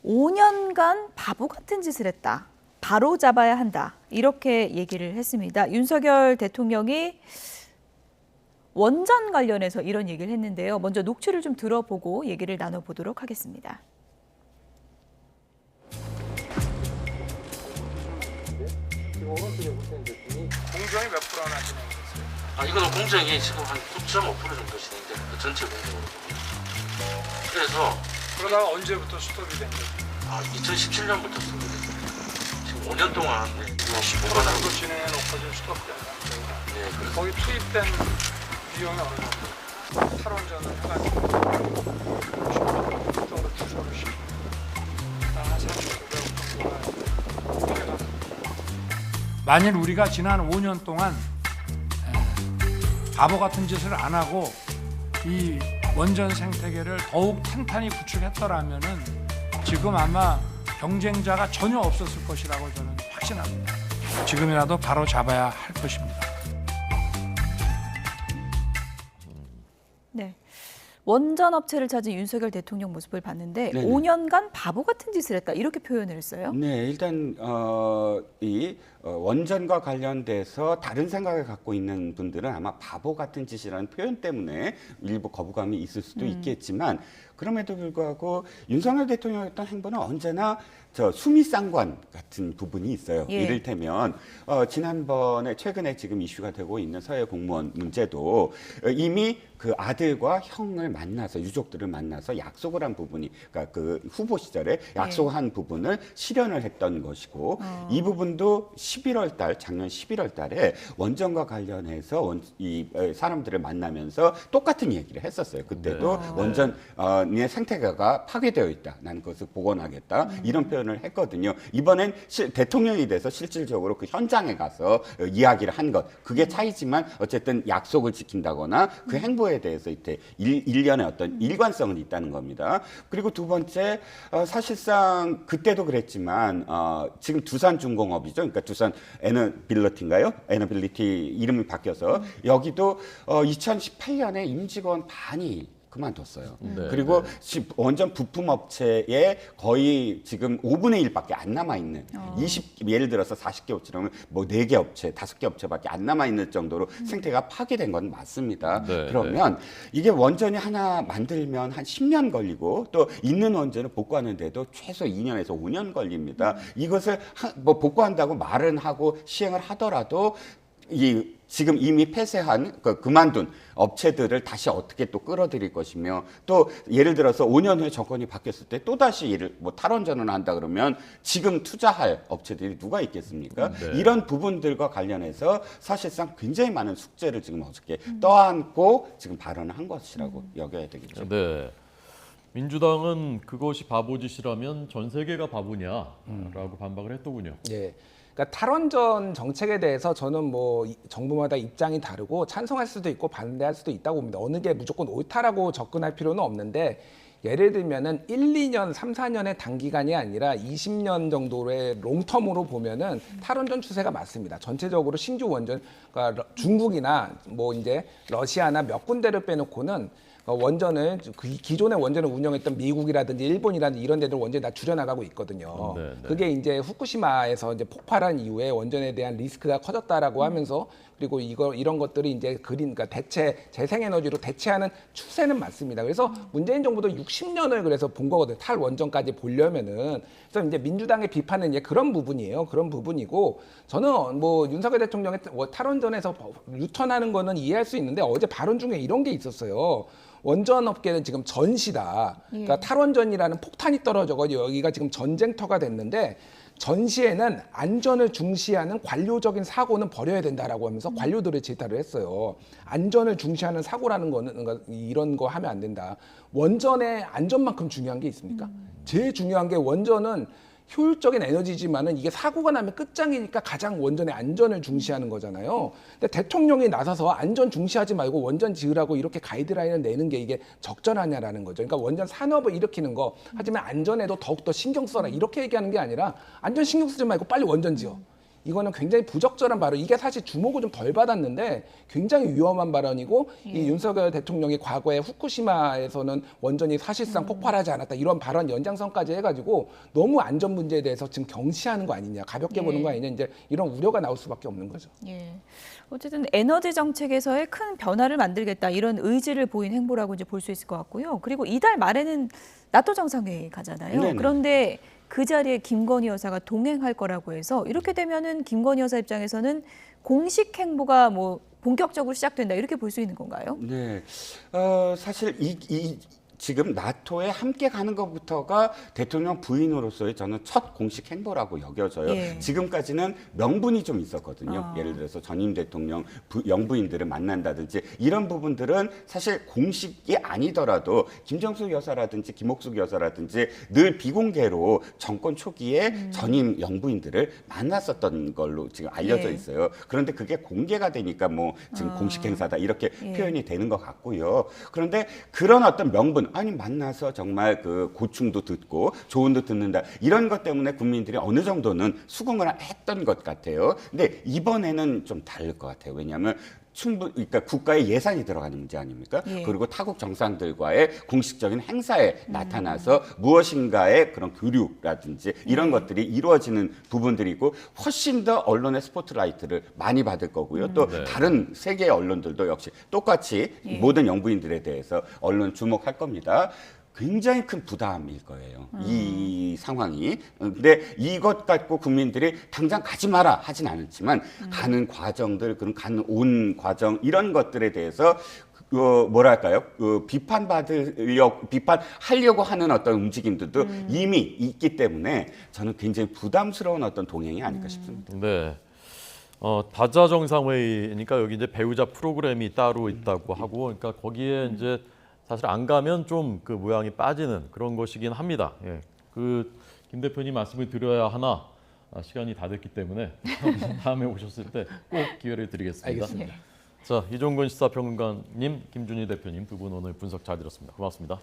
5년간 바보 같은 짓을 했다. 바로 잡아야 한다. 이렇게 얘기를 했습니다. 윤석열 대통령이 원전 관련해서 이런 얘기를 했는데요. 먼저 녹취를 좀 들어보고 얘기를 나눠보도록 하겠습니다. 공정이 몇 프로나 진행됐어요? 이거는 공정이 지금 한 9.5% 정도 진행돼 그 전체 공정으로. 그래서 그러다가 언제부터 스톱이 된 거죠? 2017년부터 스톱됐어요. 지금 5년 동안 10% 정도 진행해 놓고 지금 스톱된다. 네, 그래서 거기 투입된 비용이 어느 정도? 탈원전을 해가지고 10% 정도 투자를 시키고 한 3,900억 정도가 만일 우리가 지난 5년 동안 바보 같은 짓을 안 하고 이 원전 생태계를 더욱 탄탄히 구축했더라면은 지금 아마 경쟁자가 전혀 없었을 것이라고 저는 확신합니다. 지금이라도 바로 잡아야 할 것입니다. 네. 원전 업체를 찾은 윤석열 대통령 모습을 봤는데 네네. 5년간 바보 같은 짓을 했다. 이렇게 표현을 했어요. 네, 일단 원전과 관련돼서 다른 생각을 갖고 있는 분들은 아마 바보 같은 짓이라는 표현 때문에 일부 거부감이 있을 수도 있겠지만 그럼에도 불구하고 윤석열 대통령의 어떤 행보는 언제나 수미상관 같은 부분이 있어요. 예. 이를테면 지난번에 최근에 지금 이슈가 되고 있는 서해 공무원 문제도 이미 그 아들과 형을 만나서 유족들을 만나서 약속을 한 부분이 그러니까 그 후보 시절에 약속한 부분을 실현을 했던 것이고 이 부분도 11월 달 작년 11월 달에 원전과 관련해서 이 사람들을 만나면서 똑같은 얘기를 했었어요. 그때도 원전의 생태계가 파괴되어 있다. 나는 그것을 복원하겠다. 이런 표현을 했거든요. 이번엔 대통령이 돼서 실질적으로 그 현장에 가서 이야기를 한 것. 그게 차이지만 어쨌든 약속을 지킨다거나 그 행보에 대해서 이때 일련의 어떤 일관성은 있다는 겁니다. 그리고 두 번째, 사실상 그때도 그랬지만 지금 두산중공업이죠. 그러니까 두산 에너빌리티인가요? 에너빌리티 이름이 바뀌어서 여기도 2018년에 임직원 반이 그만뒀어요. 그리고 원전 부품 업체에 거의 지금 5분의 1밖에 안 남아 있는 20 예를 들어서 40개 업체라면 뭐 4개 업체, 5개 업체밖에 안 남아 있는 정도로 생태가 파괴된 건 맞습니다. 그러면 이게 원전이 하나 만들면 한 10년 걸리고 또 있는 원전을 복구하는데도 최소 2년에서 5년 걸립니다. 이것을 뭐 복구한다고 말은 하고 시행을 하더라도 지금 이미 폐쇄한 그만둔 업체들을 다시 어떻게 또 끌어들일 것이며 또 예를 들어서 5년 후에 정권이 바뀌었을 때 또 다시 뭐 탈원전을 한다 그러면 지금 투자할 업체들이 누가 있겠습니까? 이런 부분들과 관련해서 사실상 굉장히 많은 숙제를 지금 어저께 떠안고 지금 발언을 한 것이라고 여겨야 되겠죠. 네. 민주당은 그것이 바보짓이라면 전 세계가 바보냐라고 반박을 했더군요. 네. 그러니까 탈원전 정책에 대해서 저는 뭐 정부마다 입장이 다르고 찬성할 수도 있고 반대할 수도 있다고 봅니다. 어느 게 무조건 옳다라고 접근할 필요는 없는데 예를 들면은 1, 2년, 3, 4년의 단기간이 아니라 20년 정도의 롱텀으로 보면은 탈원전 추세가 맞습니다. 전체적으로 신규 원전, 그러니까 중국이나 뭐 이제 러시아나 몇 군데를 빼놓고는 원전을 기존의 원전을 운영했던 미국이라든지 일본이라든지 이런 데들 원전이 다 줄여나가고 있거든요. 그게 이제 후쿠시마에서 이제 폭발한 이후에 원전에 대한 리스크가 커졌다라고 하면서 그리고 이런 것들이 이제 그러니까 재생에너지로 대체하는 추세는 맞습니다. 그래서 문재인 정부도 60년을 그래서 본 거거든요. 탈원전까지 보려면은. 그래서 이제 민주당의 비판은 이제 그런 부분이에요. 그런 부분이고 저는 뭐 윤석열 대통령의 탈원전에서 유턴하는 거는 이해할 수 있는데 어제 발언 중에 이런 게 있었어요. 원전 업계는 지금 전시다. 그러니까 탈원전이라는 폭탄이 떨어져가지고 여기가 지금 전쟁터가 됐는데 전시에는 안전을 중시하는 관료적인 사고는 버려야 된다라고 하면서 관료들을 질타를 했어요. 안전을 중시하는 사고라는 거는 이런 거 하면 안 된다. 원전의 안전만큼 중요한 게 있습니까? 제일 중요한 게 원전은 효율적인 에너지지만은 이게 사고가 나면 끝장이니까 가장 원전의 안전을 중시하는 거잖아요. 근데 대통령이 나서서 안전 중시하지 말고 원전 지으라고 이렇게 가이드라인을 내는 게 이게 적절하냐라는 거죠. 그러니까 원전 산업을 일으키는 거 하지만 안전에도 더욱더 신경 써라 이렇게 얘기하는 게 아니라 안전 신경 쓰지 말고 빨리 원전 지어. 이거는 굉장히 부적절한 발언. 이게 사실 주목을 좀 덜 받았는데 굉장히 위험한 발언이고 이 윤석열 대통령이 과거에 후쿠시마에서는 원전이 사실상 폭발하지 않았다 이런 발언 연장선까지 해가지고 너무 안전 문제에 대해서 지금 경시하는 거 아니냐, 가볍게 보는 거 아니냐, 이제 이런 우려가 나올 수밖에 없는 거죠. 예. 어쨌든 에너지 정책에서의 큰 변화를 만들겠다 이런 의지를 보인 행보라고 이제 볼 수 있을 것 같고요. 그리고 이달 말에는 나토 정상회의 가잖아요. 네네. 그런데 그 자리에 김건희 여사가 동행할 거라고 해서 이렇게 되면은 김건희 여사 입장에서는 공식 행보가 뭐 본격적으로 시작된다 이렇게 볼 수 있는 건가요? 네, 사실 지금 나토에 함께 가는 것부터가 대통령 부인으로서의 저는 첫 공식 행보라고 여겨져요. 예. 지금까지는 명분이 좀 있었거든요. 예를 들어서 전임 대통령 영부인들을 만난다든지 이런 부분들은 사실 공식이 아니더라도 김정숙 여사라든지 김옥숙 여사라든지 늘 비공개로 정권 초기에 전임 영부인들을 만났었던 걸로 지금 알려져 예. 있어요. 그런데 그게 공개가 되니까 뭐 지금 공식 행사다 이렇게 예. 표현이 되는 것 같고요. 그런데 그런 어떤 명분, 아니 만나서 정말 그 고충도 듣고 조언도 듣는다 이런 것 때문에 국민들이 어느 정도는 수긍을 했던 것 같아요. 근데 이번에는 좀 다를 것 같아요. 왜냐하면 그러니까 국가의 예산이 들어가는 문제 아닙니까? 예. 그리고 타국 정상들과의 공식적인 행사에 나타나서 무엇인가의 그런 교류라든지 이런 것들이 이루어지는 부분들이고 훨씬 더 언론의 스포트라이트를 많이 받을 거고요. 또 다른 세계의 언론들도 역시 똑같이 모든 영부인들에 대해서 언론 주목할 겁니다. 굉장히 큰 부담일 거예요. 이 상황이. 근데 이것 갖고 국민들이 당장 가지 마라 하진 않았지만 가는 과정들, 그런 가는 온 과정 이런 것들에 대해서 뭐랄까요? 비판하려고 하는 어떤 움직임들도 이미 있기 때문에 저는 굉장히 부담스러운 어떤 동행이 아닐까 싶습니다. 네. 다자 정상회의니까 여기 이제 배우자 프로그램이 따로 있다고 하고, 그러니까 거기에 이제 사실 안 가면 좀 그 모양이 빠지는 그런 것이긴 합니다. 예. 김 대표님 말씀을 드려야 하나 시간이 다 됐기 때문에 다음에 오셨을 때 꼭 기회를 드리겠습니다. 알겠습니다. 자, 이종근 시사평론가님, 김준희 대표님 두 분 오늘 분석 잘 들었습니다. 고맙습니다.